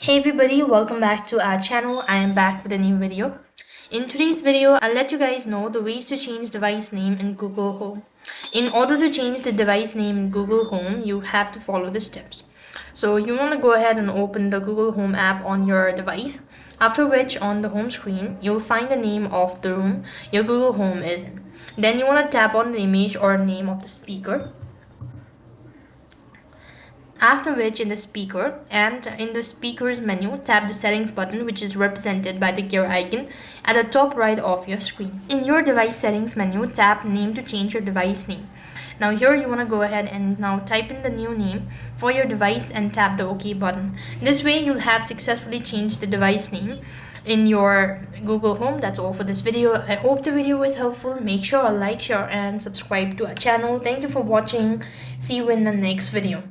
Hey everybody, welcome back to our channel. I am back with a new video. In today's video, I'll let you guys know the ways to change device name in Google Home. In order to change the device name in Google Home, you have to follow the steps. So you want to go ahead and open the Google Home app on your device, after which on the home screen, you'll find the name of the room your Google Home is in. Then you want to tap on the image or name of the speaker. After which, in the speaker and in the speakers menu, tap the settings button, which is represented by the gear icon at the top right of your screen. In your device settings menu, tap name to change your device name. Now here you want to go ahead and now type in the new name for your device and tap the OK button. This way you'll have successfully changed the device name in your Google Home. That's all for this video. I hope the video was helpful. Make sure to like, share and subscribe to our channel. Thank you for watching. See you in the next video.